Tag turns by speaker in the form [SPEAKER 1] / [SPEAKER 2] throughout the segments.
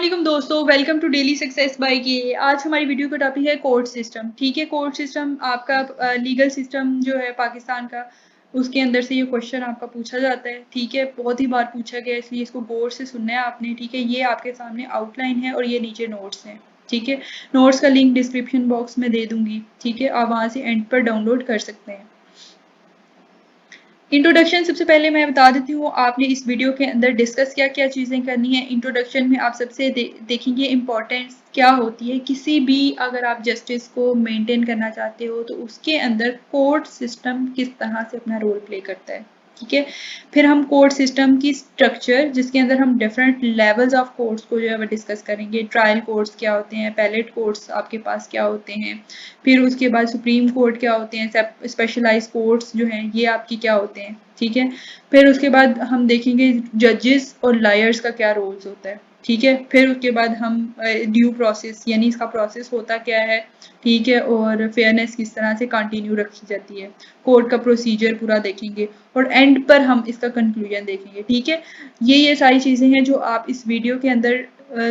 [SPEAKER 1] वालेकुम दोस्तों, welcome to daily success by K. आज हमारी वीडियो का टॉपिक है कोर्ट सिस्टम। ठीक है, कोर्ट सिस्टम आपका लीगल सिस्टम जो है पाकिस्तान का, उसके अंदर से ये क्वेश्चन आपका पूछा जाता है। ठीक है, बहुत ही बार पूछा गया, इसलिए इसको गौर से सुनना है आपने। ठीक है, ये आपके सामने आउटलाइन है और ये नीचे नोट्स हैं। ठीक है, नोट्स का लिंक डिस्क्रिप्शन बॉक्स में दे दूंगी। ठीक है, आप वहाँ से एंड पर डाउनलोड कर सकते हैं। इंट्रोडक्शन सबसे पहले मैं बता देती हूँ, आपने इस वीडियो के अंदर डिस्कस क्या क्या चीज़ें करनी है। इंट्रोडक्शन में आप सबसे देखेंगे इम्पोर्टेंस क्या होती है। किसी भी अगर आप जस्टिस को मेंटेन करना चाहते हो तो उसके अंदर कोर्ट सिस्टम किस तरह से अपना रोल प्ले करता है। ठीक है, फिर हम कोर्ट सिस्टम की स्ट्रक्चर, जिसके अंदर हम डिफरेंट लेवल्स ऑफ कोर्ट्स को जो है वो डिस्कस करेंगे। ट्रायल कोर्ट्स क्या होते हैं, पैलेट कोर्ट्स आपके पास क्या होते हैं, फिर उसके बाद सुप्रीम कोर्ट क्या होते हैं, स्पेशलाइज कोर्ट्स जो हैं ये आपकी क्या होते हैं। ठीक है, फिर उसके बाद हम देखेंगे जजेस और लायर्स का क्या रोल्स होता है। ठीक है, फिर उसके बाद हम ड्यू प्रोसेस यानी इसका प्रोसेस होता क्या है। ठीक है, और फेयरनेस किस तरह से कंटिन्यू रखी जाती है, कोर्ट का प्रोसीजर पूरा देखेंगे और एंड पर हम इसका कंक्लूजन देखेंगे। ठीक है, ये सारी चीज़ें हैं जो आप इस वीडियो के अंदर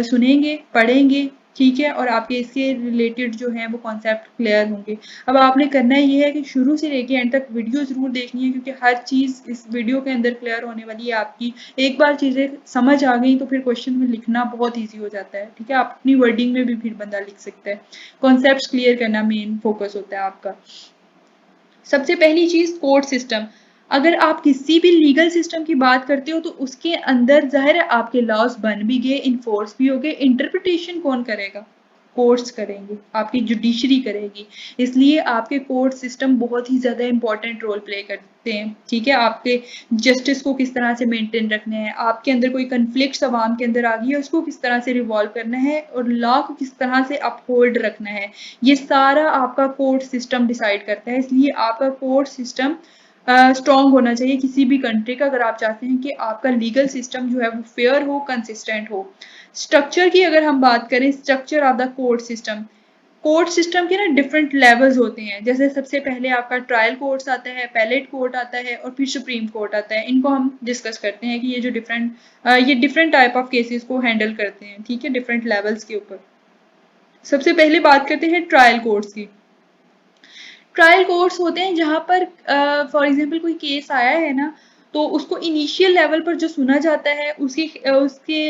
[SPEAKER 1] सुनेंगे, पढ़ेंगे। ठीक है, और आपके इसके रिलेटेड जो है वो कॉन्सेप्ट क्लियर होंगे। अब आपने करना ये है कि शुरू से लेके एंड तक वीडियो ज़रूर देखनी है, क्योंकि हर चीज़ इस वीडियो के अंदर क्लियर होने वाली है आपकी। एक बार चीज़ें समझ आ गई तो फिर क्वेश्चन में लिखना बहुत ईजी हो जाता है। ठीक है, आप अपनी वर्डिंग में भी फिर बंदा लिख सकता है। कॉन्सेप्ट क्लियर करना मेन फोकस होता है आपका। सबसे पहली चीज कोर्ट सिस्टम। अगर आप किसी भी लीगल सिस्टम की बात करते हो तो उसके अंदर जाहिर है आपके लॉज बन भी गए, इन्फोर्स भी हो गए। इंटरप्रिटेशन कौन करेगा? कोर्ट्स करेंगे, आपकी जुडिशरी करेगी। इसलिए आपके कोर्ट सिस्टम बहुत ही ज्यादा इंपॉर्टेंट रोल प्ले करते हैं। ठीक है, आपके जस्टिस को किस तरह से मेंटेन रखना है, आपके अंदर कोई कन्फ्लिक्ट अवाम के अंदर आ गई है उसको किस तरह से रिवॉल्व करना है, और लॉ को किस तरह से अपहोल्ड रखना है, ये सारा आपका कोर्ट सिस्टम डिसाइड करता है। इसलिए आपका कोर्ट सिस्टम स्ट्रॉन्ग होना चाहिए किसी भी कंट्री का, अगर आप चाहते हैं कि आपका लीगल सिस्टम जो है वो फेयर हो, कंसिस्टेंट हो। स्ट्रक्चर की अगर हम बात करें, structure of the court system, court system के ना डिफरेंट लेवल्स होते हैं। जैसे सबसे पहले आपका ट्रायल कोर्ट्स आता है, पैलेट कोर्ट आता है और फिर सुप्रीम कोर्ट आता है। इनको हम डिस्कस करते हैं कि ये जो डिफरेंट टाइप ऑफ केसेस को हैंडल करते हैं। ठीक है, डिफरेंट लेवल्स के ऊपर। सबसे पहले बात करते हैं ट्रायल कोर्ट्स की। ट्रायल कोर्ट्स होते हैं जहां पर फॉर एग्जांपल कोई केस आया है ना, तो उसको इनिशियल लेवल पर जो सुना जाता है उसके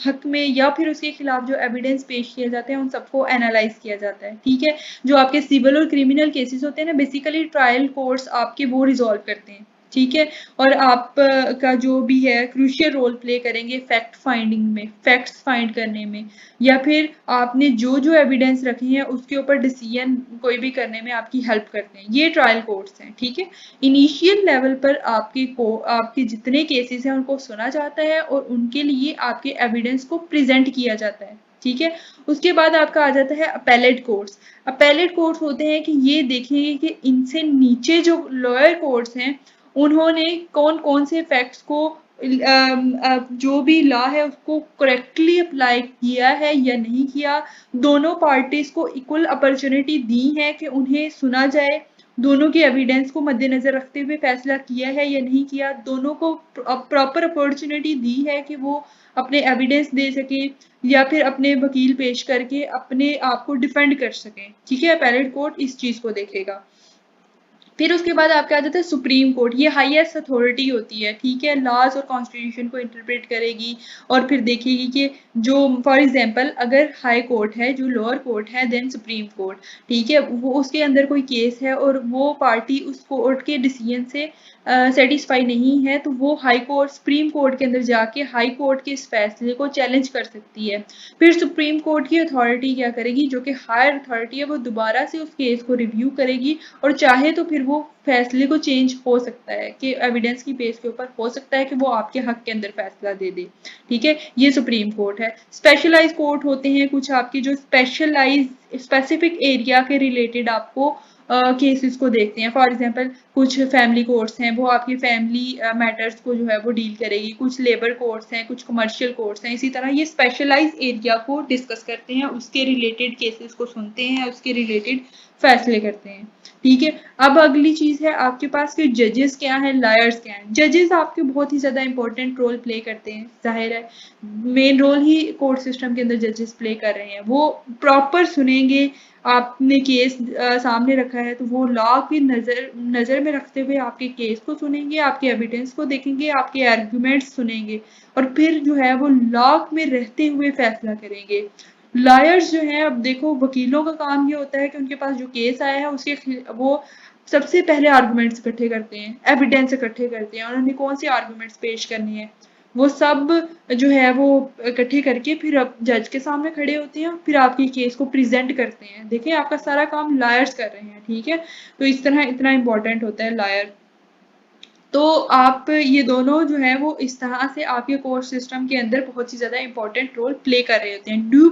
[SPEAKER 1] हक में या फिर उसके खिलाफ जो एविडेंस पेश किए जाते हैं उन सबको एनालाइज किया जाता है। ठीक है, जो आपके सिविल और क्रिमिनल केसेस होते हैं ना, बेसिकली ट्रायल कोर्ट्स आपके वो रिजॉल्व करते हैं। ठीक है, और आप का जो भी है क्रूशियल रोल प्ले करेंगे फैक्ट फाइंडिंग में, फैक्ट्स फाइंड करने में, या फिर आपने जो जो एविडेंस रखी है उसके ऊपर डिसीजन कोई भी करने में आपकी हेल्प करते हैं। ये ट्रायल कोर्ट्स हैं। ठीक है, इनिशियल लेवल पर आपके जितने केसेस हैं उनको सुना जाता है और उनके लिए आपके एविडेंस को प्रेजेंट किया जाता है। ठीक है, उसके बाद आपका आ जाता है अपेलेट कोर्ट्स। अपेलेट कोर्ट्स होते हैं कि ये देखेंगे कि इनसे नीचे जो लोअर कोर्ट्स हैं उन्होंने कौन कौन से फैक्ट्स को जो भी लॉ है उसको करेक्टली अप्लाई किया है या नहीं किया, दोनों पार्टीज को इक्वल अपॉर्चुनिटी दी है कि उन्हें सुना जाए, दोनों के एविडेंस को मद्देनजर रखते हुए फैसला किया है या नहीं किया, दोनों को प्रॉपर अपॉर्चुनिटी दी है कि वो अपने एविडेंस दे सके या फिर अपने वकील पेश करके अपने आप को डिफेंड कर सकें। ठीक है, अपीलेट कोर्ट इस चीज को देखेगा। फिर उसके बाद आपके आ जाता है सुप्रीम कोर्ट। ये हाईएस्ट अथॉरिटी होती है। ठीक है, लॉज और कॉन्स्टिट्यूशन को इंटरप्रेट करेगी और फिर देखेगी कि जो फॉर एग्जांपल अगर हाई कोर्ट है, जो लोअर कोर्ट है, देन सुप्रीम कोर्ट। ठीक है, वो उसके अंदर कोई केस है और वो पार्टी उस कोर्ट के डिसीजन से सेटिस्फाई नहीं है, तो वो हाई कोर्ट सुप्रीम कोर्ट के अंदर जाके हाई कोर्ट के इस फैसले को चैलेंज कर सकती है। फिर सुप्रीम कोर्ट की अथॉरिटी क्या करेगी, जो कि हायर अथॉरिटी है, वो दोबारा से उस केस को रिव्यू करेगी और चाहे तो फिर वो फैसले को चेंज हो सकता है कि एविडेंस की बेस के ऊपर हो सकता है कि वो आपके हक के अंदर फैसला दे दे। ठीक है, ये सुप्रीम कोर्ट है। स्पेशलाइज कोर्ट होते हैं कुछ आपके जो स्पेशलाइज स्पेसिफिक एरिया के रिलेटेड आपको केसेस को देखते हैं। फॉर एग्जांपल कुछ फैमिली कोर्ट्स हैं, वो आपकी फैमिली मैटर्स को जो है वो डील करेगी, कुछ लेबर कोर्ट्स हैं, कुछ कमर्शियल कोर्ट्स हैं। इसी तरह ये स्पेशलाइज एरिया को डिस्कस करते हैं, उसके रिलेटेड केसेस को सुनते हैं, उसके रिलेटेड फैसले करते हैं। ठीक है, अब अगली चीज है आपके पास कि जजेस क्या है, लायर्स क्या है। जजेस आपके बहुत ही ज्यादा इंपॉर्टेंट रोल प्ले करते हैं, जाहिर है मेन रोल ही कोर्ट सिस्टम के अंदर जजेस प्ले कर रहे हैं। वो प्रॉपर सुनेंगे, आपने केस सामने रखा है तो वो लॉ की नजर में रखते हुए आपके केस को सुनेंगे, आपके एविडेंस को देखेंगे, आपके आर्ग्यूमेंट्स सुनेंगे और फिर जो है वो लॉ में रहते हुए फैसला करेंगे। लॉयर्स जो हैं, अब देखो वकीलों का काम ये होता है कि उनके पास जो केस आया है उसके वो सबसे पहले आर्गुमेंट्स इकट्ठे करते हैं, एविडेंस इकट्ठे करते हैं, उन्होंने कौन से आर्गुमेंट्स पेश करने हैं वो सब जो है वो इकट्ठे करके फिर अब जज के सामने खड़े होते हैं, फिर आपके केस को प्रेजेंट करते हैं। देखिए आपका सारा काम लॉयर्स कर रहे हैं। ठीक है, तो इस तरह इतना इम्पोर्टेंट होता है लॉयर। तो आप ये दोनों जो है वो इस तरह से आपके कोर्ट सिस्टम के अंदर बहुत ही ज़्यादा इंपॉर्टेंट रोल प्ले कर रहे होते हैं। ड्यू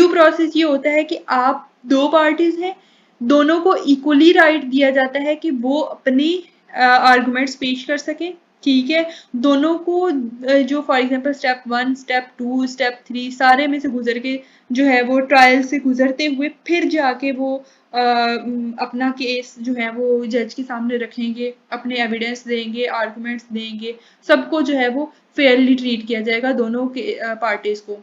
[SPEAKER 1] प्रोसेस ये होता है कि आप दो पार्टीज हैं, दोनों को इक्वली राइट दिया जाता है कि वो अपनी आर्गुमेंट्स पेश कर सकें। ठीक है, दोनों को जो for example step 1, step 2, step 3 सारे में से गुजर के जो है वो ट्रायल से गुजरते हुए फिर जाके वो अपना केस जो है वो जज के सामने रखेंगे, अपने एविडेंस देंगे, आर्गुमेंट्स देंगे, सबको जो है वो फेयरली ट्रीट किया जाएगा दोनों के पार्टीज को।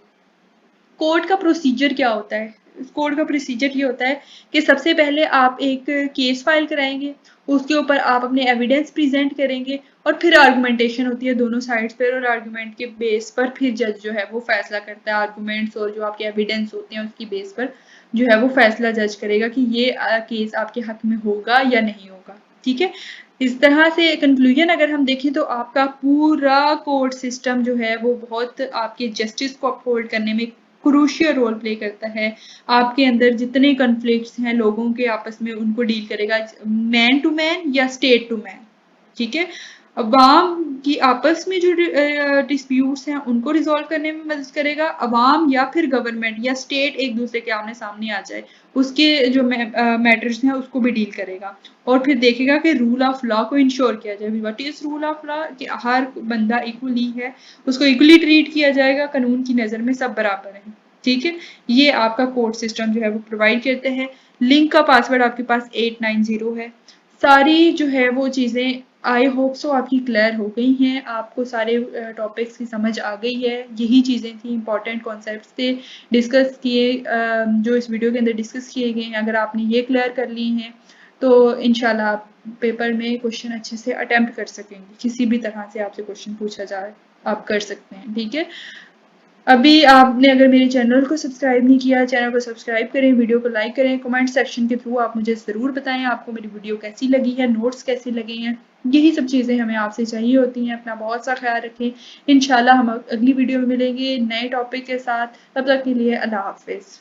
[SPEAKER 1] कोर्ट का प्रोसीजर क्या होता है? कोर्ट का प्रोसीजर ये होता है कि सबसे पहले आप एक केस फाइल कराएंगे, उसके ऊपर आप अपने एविडेंस प्रेजेंट करेंगे और फिर आर्गुमेंटेशन होती है दोनों साइड्स पर और आर्गुमेंट के बेस पर फिर जज जो है वो फैसला करता है। आर्गुमेंट्स और जो आपके एविडेंस होते हैं उसकी बेस पर जो है वो फैसला जज करेगा कि ये केस आपके हक में होगा या नहीं होगा। ठीक है, इस तरह से कंक्लूजन अगर हम देखें तो आपका पूरा कोर्ट सिस्टम जो है वो बहुत आपके जस्टिस को अपहोल्ड करने में क्रूशियल रोल प्ले करता है। आपके अंदर जितने कन्फ्लिक्ट्स हैं लोगों के आपस में उनको डील करेगा, मैन टू मैन या स्टेट टू मैन। ठीक है, अवाम की आपस में जो डिस्प्यूट्स हैं उनको रिजॉल्व करने में मदद करेगा। अवाम या फिर गवर्नमेंट या स्टेट एक दूसरे के आमने सामने आ जाए, उसके जो मैटर्स हैं उसको भी डील करेगा और फिर देखेगा कि रूल ऑफ लॉ को इंश्योर किया जाए। What is rule of law? कि हर बंदा इक्वली है, उसको इक्वली ट्रीट किया जाएगा, कानून की नज़र में सब बराबर है। ठीक है, ये आपका कोर्ट सिस्टम जो है वो प्रोवाइड करते हैं। लिंक का पासवर्ड आपके पास 890 है। सारी जो है वो चीज़ें आई होप सो आपकी क्लियर हो गई हैं, आपको सारे टॉपिक्स की समझ आ गई है। यही चीज़ें थी, इंपॉर्टेंट कॉन्सेप्ट्स थे डिस्कस किए, जो इस वीडियो के अंदर डिस्कस किए गए हैं। अगर आपने ये क्लियर कर ली हैं तो इंशाल्लाह आप पेपर में क्वेश्चन अच्छे से अटेम्प्ट कर सकेंगे। किसी भी तरह से आपसे क्वेश्चन पूछा जाए आप कर सकते हैं। ठीक है, अभी आपने अगर मेरे चैनल को सब्सक्राइब नहीं किया, चैनल को सब्सक्राइब करें, वीडियो को लाइक करें, कमेंट सेक्शन के थ्रू आप मुझे ज़रूर बताएं आपको मेरी वीडियो कैसी लगी है, नोट्स कैसे लगे हैं। यही सब चीज़ें हमें आपसे चाहिए होती हैं। अपना बहुत सा ख्याल रखें। इंशाल्लाह हम अगली वीडियो में मिलेंगे नए टॉपिक के साथ। तब तक के लिए अल्लाह हाफिज़।